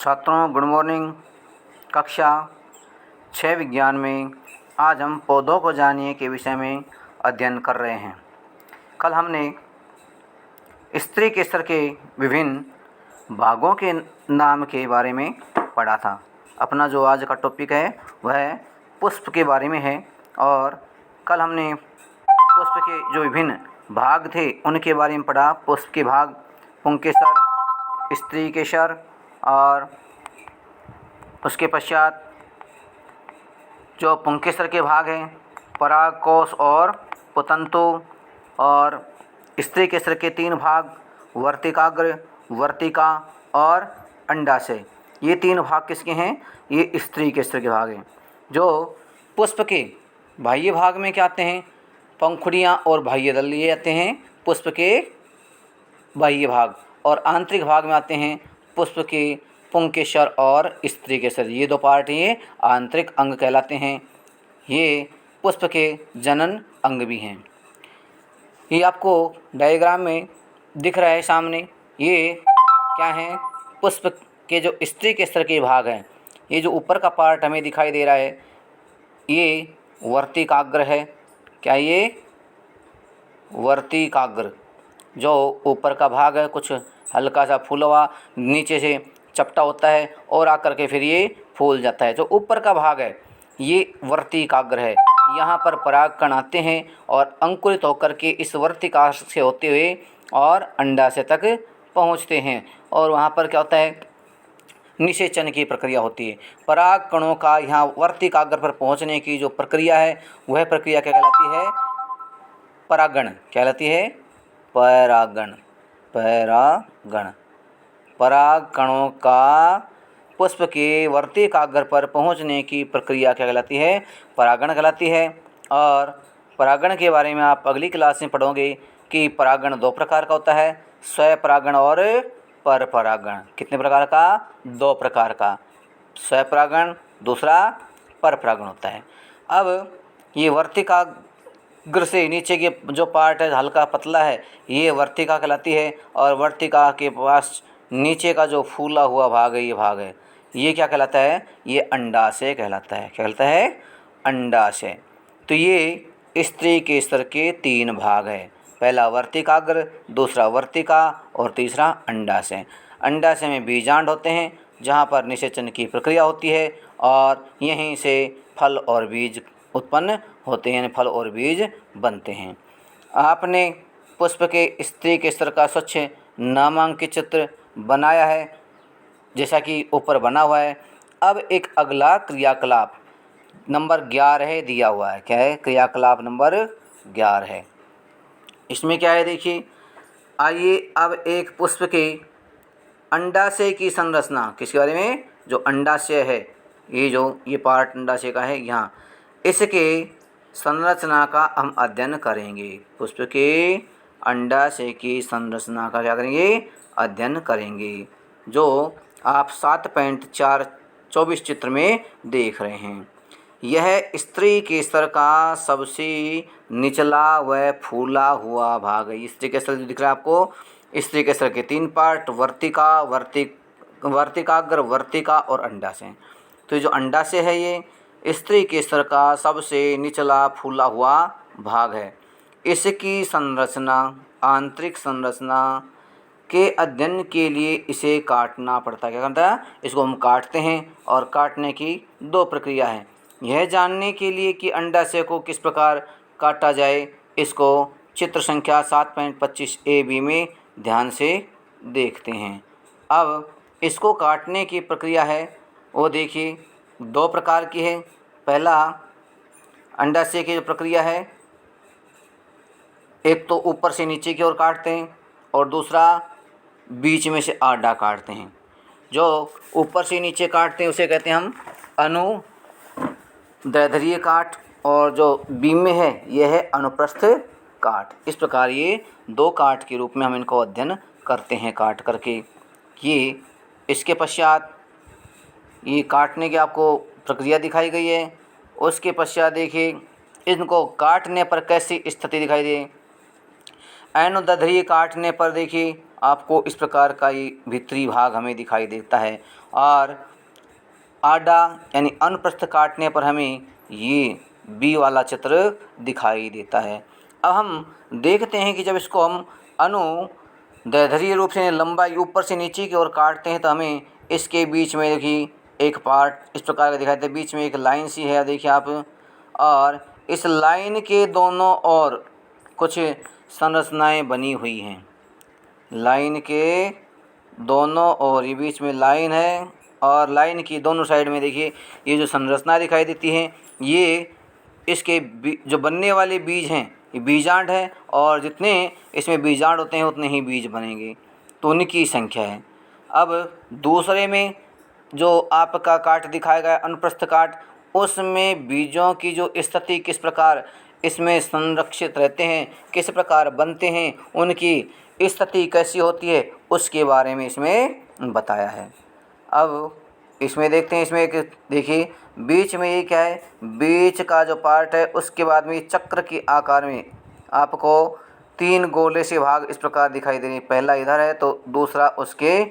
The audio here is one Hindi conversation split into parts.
छात्रों गुड मॉर्निंग। कक्षा 6 विज्ञान में आज हम पौधों को जानिए के विषय में अध्ययन कर रहे हैं। कल हमने स्त्री केसर के विभिन्न भागों के नाम के बारे में पढ़ा था। अपना जो आज का टॉपिक है वह पुष्प के बारे में है और कल हमने पुष्प के जो विभिन्न भाग थे उनके बारे में पढ़ा। पुष्प के भाग पुंकेसर, स्त्री केसर और उसके पश्चात जो पुंकेसर के भाग हैं परागकोश और पुतंतु, और स्त्री केसर के 3 भाग वर्तिकाग्र, वर्तिका और अंडाशय। ये 3 भाग किसके हैं? ये स्त्री केसर के भाग हैं। जो पुष्प के बाह्य भाग में क्या आते हैं? पंखुड़ियाँ और बाह्य दल ये आते हैं पुष्प के बाह्य भाग, और आंतरिक भाग में आते हैं पुष्प के पुंकेसर और स्त्री केसर। ये 2 पार्ट ये आंतरिक अंग कहलाते हैं। ये पुष्प के जनन अंग भी हैं। ये आपको डायग्राम में दिख रहा है सामने। ये क्या है? पुष्प के जो स्त्री केसर के भाग हैं। ये जो ऊपर का पार्ट हमें दिखाई दे रहा है ये वर्तिकाग्र है। क्या ये? वर्तिकाग्र। जो ऊपर का भाग है कुछ हल्का सा फूला हुआ, नीचे से चपटा होता है और आकर के फिर ये फूल जाता है। जो ऊपर का भाग है ये वर्तिकाग्र है। यहाँ पर परागकण आते हैं और अंकुरित होकर के इस वर्तिका से होते हुए और अंडाशय तक पहुँचते हैं, और वहाँ पर क्या होता है? निषेचन की प्रक्रिया होती है। परागकणों का यहाँ वर्तिकाग्र पर पहुँचने की जो प्रक्रिया है वह प्रक्रिया क्या कहलाती है? परागण कहलाती है। परागण। परागण। परागकणों का पुष्प के वर्तिकाग्र पर पहुंचने की प्रक्रिया क्या कहलाती है? परागण कहलाती है। और परागण के बारे में आप अगली क्लास में पढ़ोगे कि परागण 2 प्रकार का होता है, स्वपरागण और परपरागण। कितने प्रकार का? 2 प्रकार का। स्वपरागण, दूसरा परपरागण होता है। अब ये वर्तिकाग्र से नीचे के जो पार्ट है हल्का पतला है ये वर्तिका कहलाती है, और वर्तिका के पास नीचे का जो फूला हुआ भाग है ये भाग है, ये क्या कहलाता है? ये अंडाशय कहलाता है। क्या कहलाता है? अंडाशय। तो ये स्त्री केसर के 3 भाग है। पहला वर्तिकाग्र, दूसरा वर्तिका और तीसरा अंडाशय। अंडाशय में बीजांड होते हैं जहाँ पर निषेचन की प्रक्रिया होती है और यहीं से फल और बीज उत्पन्न होते हैं, फल और बीज बनते हैं। आपने पुष्प के स्त्री केसर का स्वच्छ नामांकित चित्र बनाया है जैसा कि ऊपर बना हुआ है। अब एक अगला क्रियाकलाप नंबर 11 दिया हुआ है। क्या है? क्रियाकलाप नंबर 11 है। इसमें क्या है देखिए। आइए अब एक पुष्प के अंडाशय की संरचना, किसके बारे में? जो अंडाशय है, ये पार्ट अंडाशय का है यहाँ, इसके संरचना का हम अध्ययन करेंगे। पुष्प के अंडाशय की संरचना का क्या करेंगे? अध्ययन करेंगे, जो आप 7.424 चित्र में देख रहे हैं। यह स्त्री केसर का सबसे निचला व फूला हुआ भाग है। स्त्री केसर जो दिख रहा है आपको, स्त्री केसर के 3 पार्ट वर्तिका, वर्तिकाग्र, वर्तिका और अंडाशय। तो जो अंडाशय है ये स्त्री केसर का सबसे निचला फूला हुआ भाग है। इसकी संरचना, आंतरिक संरचना के अध्ययन के लिए इसे काटना पड़ता है। क्या करता है? इसको हम काटते हैं, और काटने की 2 प्रक्रिया है। यह जानने के लिए कि अंडाशय को किस प्रकार काटा जाए, इसको चित्र संख्या 7.25 AB में ध्यान से देखते हैं। अब इसको काटने की प्रक्रिया है वो देखिए 2 प्रकार की है। पहला अंडाशय की जो प्रक्रिया है, एक तो ऊपर से नीचे की ओर काटते हैं और दूसरा बीच में से आधा काटते हैं। जो ऊपर से नीचे काटते हैं उसे कहते हैं हम अनुदैर्ध्य काट, और जो बीम में है यह है अनुप्रस्थ काट। इस प्रकार ये 2 काट के रूप में हम इनको अध्ययन करते हैं काट करके। ये इसके पश्चात ये काटने की आपको प्रक्रिया दिखाई गई है। उसके पश्चात देखिए इनको काटने पर कैसी स्थिति दिखाई दे। ऐनोदधरी काटने पर देखिए आपको इस प्रकार का ये भीतरी भाग हमें दिखाई देता है, और आडा यानी अनुप्रस्थ काटने पर हमें ये बी वाला चित्र दिखाई देता है। अब हम देखते हैं कि जब इसको हम अनुदैर्ध्य रूप से लंबाई ऊपर से नीचे की ओर काटते हैं तो हमें इसके बीच में देखिए एक पार्ट इस प्रकार का दिखाई देता है, बीच में एक लाइन सी है देखिए आप, और इस लाइन के दोनों ओर कुछ संरचनाएं बनी हुई हैं। लाइन के दोनों ओर ये बीच में लाइन है, और लाइन की दोनों साइड में देखिए ये जो संरचना दिखाई देती है, ये इसके जो बनने वाले बीज हैं ये बीजांड है, और जितने इसमें बीजांड होते हैं उतने ही बीज बनेंगे, तो उनकी संख्या है। अब दूसरे में जो आपका काट दिखाया गया अनुप्रस्थ काट, उसमें बीजों की जो स्थिति किस प्रकार इसमें संरक्षित रहते हैं, किस प्रकार बनते हैं, उनकी स्थिति कैसी होती है, उसके बारे में इसमें बताया है। अब इसमें देखते हैं, इसमें एक देखिए बीच में ये क्या है, बीच का जो पार्ट है उसके बाद में चक्र के आकार में आपको 3 गोले से भाग इस प्रकार दिखाई दे रही है। पहला इधर है तो दूसरा उसके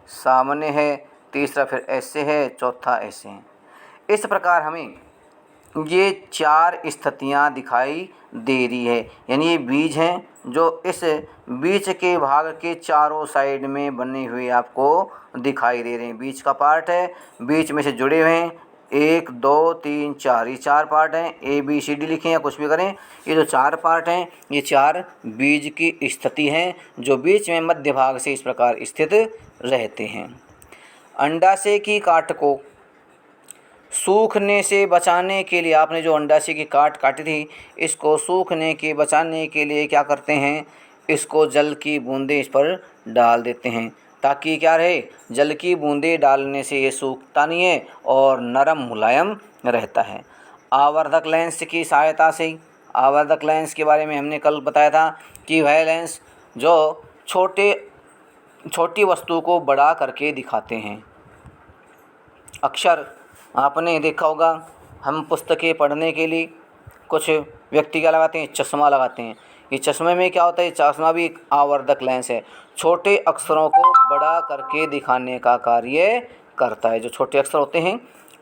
सामने है, तीसरा फिर ऐसे है, चौथा ऐसे है। इस प्रकार हमें ये 4 स्थितियाँ दिखाई दे रही है, यानी ये बीज हैं जो इस बीच के भाग के चारों साइड में बने हुए आपको दिखाई दे रहे हैं। बीच का पार्ट है, बीच में से जुड़े हुए हैं, 1 2 3 4, ये 4 पार्ट हैं। ABCD लिखें या कुछ भी करें, ये जो 4 पार्ट हैं ये 4 बीज की स्थिति हैं जो बीच में मध्य भाग से इस प्रकार स्थित रहते हैं। अंडाशय की काट को सूखने से बचाने के लिए, आपने जो अंडाशय की काट काटी थी इसको सूखने के बचाने के लिए क्या करते हैं, इसको जल की बूंदें इस पर डाल देते हैं, ताकि क्या रहे, जल की बूंदें डालने से ये सूखता नहीं है और नरम मुलायम रहता है। आवर्धक लेंस की सहायता से, आवर्धक लेंस के बारे में हमने कल बताया था कि वह लेंस जो छोटी वस्तु को बड़ा करके दिखाते हैं। अक्सर आपने देखा होगा, हम पुस्तकें पढ़ने के लिए कुछ व्यक्ति क्या लगाते हैं, चश्मा लगाते हैं। ये चश्मे में क्या होता है, चश्मा भी एक आवर्धक लेंस है, छोटे अक्षरों को बड़ा करके दिखाने का कार्य करता है। जो छोटे अक्षर होते हैं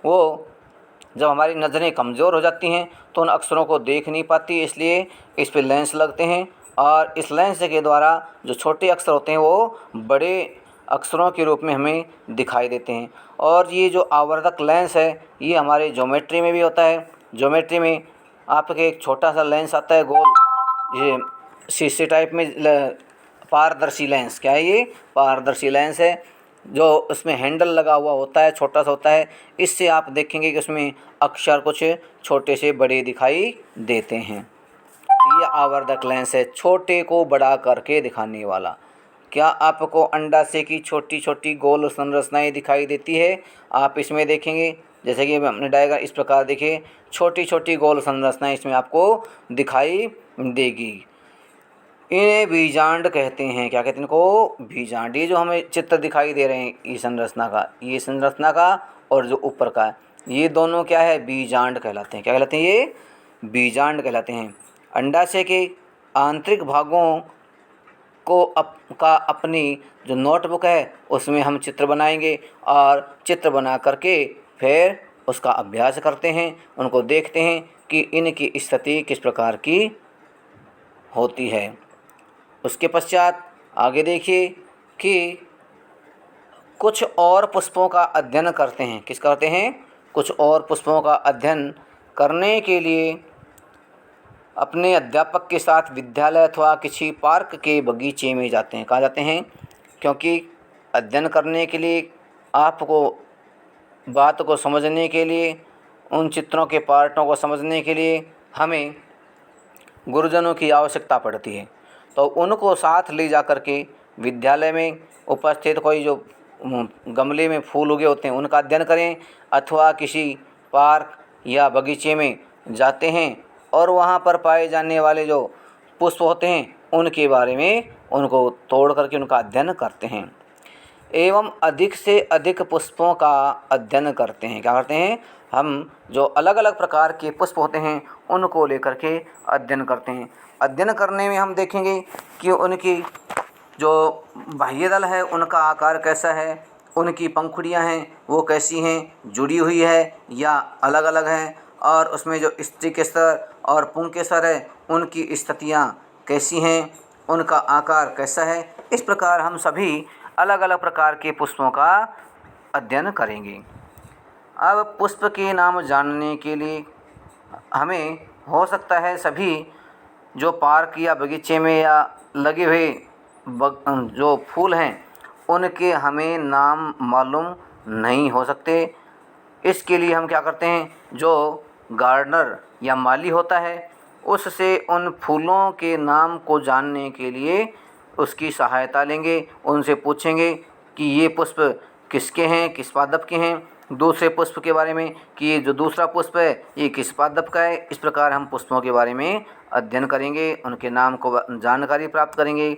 वो जब हमारी नज़रें कमज़ोर हो जाती हैं तो उन अक्षरों को देख नहीं पाती, इसलिए इस पे लेंस लगते हैं, और इस लेंस के द्वारा जो छोटे अक्षर होते हैं वो बड़े अक्षरों के रूप में हमें दिखाई देते हैं। और ये जो आवर्धक लेंस है ये हमारे ज्योमेट्री में भी होता है। ज्योमेट्री में आपके एक छोटा सा लेंस आता है गोल, ये शीशे टाइप में पारदर्शी लेंस। क्या है ये, पारदर्शी लेंस है जो उसमें हैंडल लगा हुआ होता है, छोटा सा होता है। इससे आप देखेंगे कि उसमें अक्षर कुछ छोटे से बड़े दिखाई देते हैं। ये आवर्धक लेंस है, छोटे को बड़ा करके दिखाने वाला। क्या आपको अंडाशय की छोटी छोटी गोल संरचनाएं दिखाई देती है? आप इसमें देखेंगे, जैसे कि हमने डायग्राम इस प्रकार देखिए, छोटी छोटी गोल संरचनाएं इसमें आपको दिखाई देगी। इन्हें बीजांड कहते हैं। क्या कहते हैं इनको? बीजांड। ये जो हमें चित्र दिखाई दे रहे हैं ये संरचना का और जो ऊपर का, ये दोनों क्या है, बीजांड कहलाते हैं। क्या कहलाते हैं ये? बीजांड कहलाते हैं। अंडाशय के आंतरिक भागों को अपनी जो नोटबुक है उसमें हम चित्र बनाएंगे, और चित्र बना करके फिर उसका अभ्यास करते हैं, उनको देखते हैं कि इनकी स्थिति किस प्रकार की होती है। उसके पश्चात आगे देखिए कि कुछ और पुष्पों का अध्ययन करते हैं। किस करते हैं? कुछ और पुष्पों का अध्ययन करने के लिए अपने अध्यापक के साथ विद्यालय अथवा किसी पार्क के बगीचे में जाते हैं। कहाँ जाते हैं? क्योंकि अध्ययन करने के लिए, आपको बात को समझने के लिए, उन चित्रों के पार्टों को समझने के लिए हमें गुरुजनों की आवश्यकता पड़ती है। तो उनको साथ ले जा कर के विद्यालय में उपस्थित कोई जो गमले में फूल उगे होते हैं उनका अध्ययन करें, अथवा किसी पार्क या बगीचे में जाते हैं और वहाँ पर पाए जाने वाले जो पुष्प होते हैं उनके बारे में उनको तोड़ करके उनका अध्ययन करते हैं। एवं अधिक से अधिक पुष्पों का अध्ययन करते हैं। क्या करते हैं? हम जो अलग अलग प्रकार के पुष्प होते हैं उनको लेकर के अध्ययन करते हैं। अध्ययन करने में हम देखेंगे कि उनकी जो बाह्य दल है उनका आकार कैसा है, उनकी पंखुड़ियाँ हैं वो कैसी हैं, जुड़ी हुई है या अलग अलग हैं, और उसमें जो स्त्री केसर और पुंकेसर है उनकी स्थितियाँ कैसी हैं, उनका आकार कैसा है। इस प्रकार हम सभी अलग अलग प्रकार के पुष्पों का अध्ययन करेंगे। अब पुष्प के नाम जानने के लिए हमें हो सकता है सभी जो पार्क या बगीचे में या लगे हुए जो फूल हैं उनके हमें नाम मालूम नहीं हो सकते। इसके लिए हम क्या करते हैं, जो गार्डनर या माली होता है उससे उन फूलों के नाम को जानने के लिए उसकी सहायता लेंगे, उनसे पूछेंगे कि ये पुष्प किसके हैं, किस पादप के हैं, दूसरे पुष्प के बारे में कि ये जो दूसरा पुष्प है ये किस पादप का है। इस प्रकार हम पुष्पों के बारे में अध्ययन करेंगे, उनके नाम को जानकारी प्राप्त करेंगे।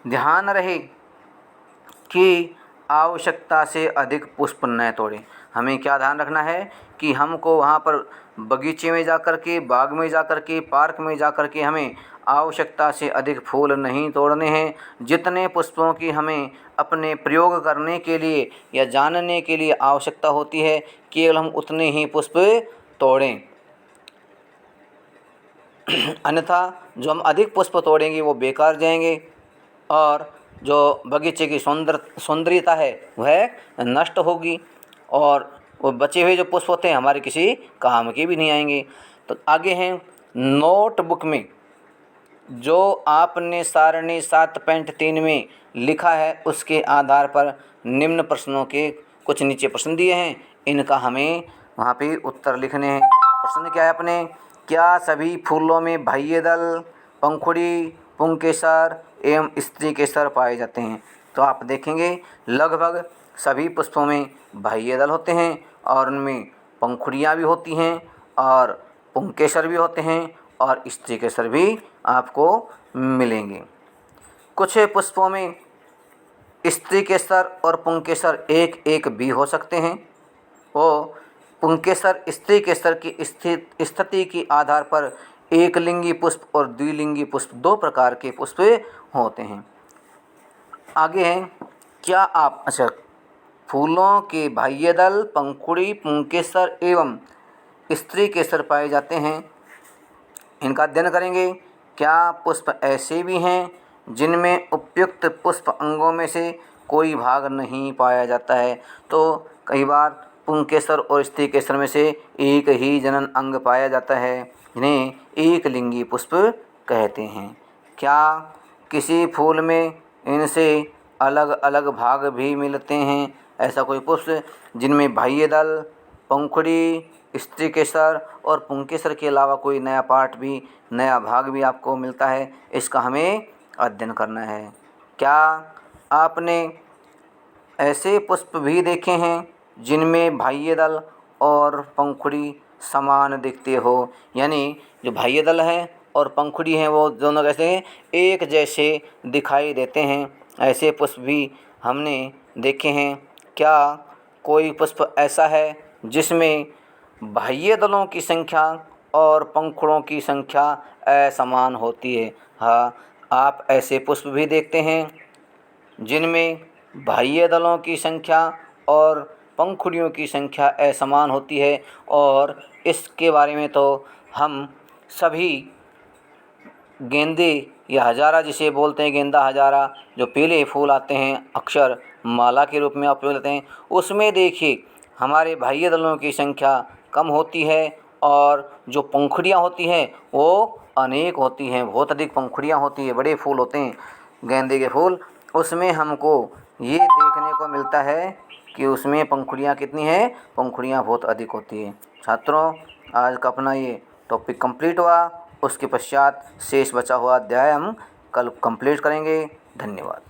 ध्यान रहे कि आवश्यकता से अधिक पुष्प न तोड़ें। हमें क्या ध्यान रखना है कि हमको वहाँ पर बगीचे में जा कर के, बाग में जा कर के, पार्क में जा कर के हमें आवश्यकता से अधिक फूल नहीं तोड़ने हैं। जितने पुष्पों की हमें अपने प्रयोग करने के लिए या जानने के लिए आवश्यकता होती है केवल हम उतने ही पुष्प तोड़ें। अन्यथा जो हम अधिक पुष्प तोड़ेंगे वो बेकार जाएंगे और जो बगीचे की सौंदर्यता है वह नष्ट होगी और वो बचे हुए जो पुष्प होते हैं हमारे किसी काम के भी नहीं आएंगे। तो आगे हैं नोटबुक में जो आपने सारणी 7.3 में लिखा है उसके आधार पर निम्न प्रश्नों के कुछ नीचे प्रश्न दिए हैं, इनका हमें वहाँ पे उत्तर लिखने हैं। प्रश्न क्या है अपने, क्या सभी फूलों में बाह्य दल, पंखुड़ी, पुंकेसर एवं स्त्री केसर पाए जाते हैं? तो आप देखेंगे लगभग सभी पुष्पों में बाह्य दल होते हैं और उनमें पंखुड़ियाँ भी होती हैं और पुंकेसर भी होते हैं और स्त्री केसर भी आपको मिलेंगे। कुछ पुष्पों में स्त्री केसर और पुंकेसर एक एक भी हो सकते हैं। वो पुंकेसर स्त्री केसर की स्थिति के आधार पर एक लिंगी पुष्प और द्विलिंगी पुष्प दो प्रकार के पुष्प होते हैं। आगे हैं, क्या आप फूलों के बाह्य दल, पंखुड़ी, पुंकेसर एवं स्त्री केसर पाए जाते हैं, इनका अध्ययन करेंगे। क्या पुष्प ऐसे भी हैं जिनमें उपयुक्त पुष्प अंगों में से कोई भाग नहीं पाया जाता है? तो कई बार पुंकेसर और स्त्री केसर में से एक ही जनन अंग पाया जाता है, इन्हें एक लिंगी पुष्प कहते हैं। क्या किसी फूल में इनसे अलग अलग भाग भी मिलते हैं? ऐसा कोई पुष्प जिनमें बाह्य दल, पंखुड़ी, स्त्री केसर और पुंकेसर के अलावा कोई नया पार्ट भी, नया भाग भी आपको मिलता है, इसका हमें अध्ययन करना है। क्या आपने ऐसे पुष्प भी देखे हैं जिनमें बाह्य दल और पंखुड़ी समान दिखते हो, यानी जो बाह्य दल है और पंखुड़ी हैं वो दोनों कैसे हैं, एक जैसे दिखाई देते हैं? ऐसे पुष्प भी हमने देखे हैं। क्या कोई पुष्प ऐसा है जिसमें बाह्य दलों की संख्या और पंखुड़ों की संख्या असमान होती है? हाँ, आप ऐसे पुष्प भी देखते हैं जिनमें बाह्य दलों की संख्या और पंखुड़ियों की संख्या असमान होती है, और इसके बारे में तो हम सभी गेंदे या हजारा जिसे बोलते हैं, गेंदा हजारा, जो पीले फूल आते हैं अक्सर माला के रूप में उपयोग लेते हैं, उसमें देखिए हमारे बाह्य दलों की संख्या कम होती है और जो पंखुड़ियाँ होती हैं वो अनेक होती हैं, बहुत अधिक पंखुड़ियाँ होती हैं। बड़े फूल होते हैं गेंदे के फूल, उसमें हमको ये देखने को मिलता है कि उसमें पंखुड़ियाँ कितनी हैं, पंखुड़ियाँ बहुत अधिक होती हैं। छात्रों, आज का अपना ये टॉपिक कंप्लीट हुआ, उसके पश्चात शेष बचा हुआ अध्याय हम कल कंप्लीट करेंगे। धन्यवाद।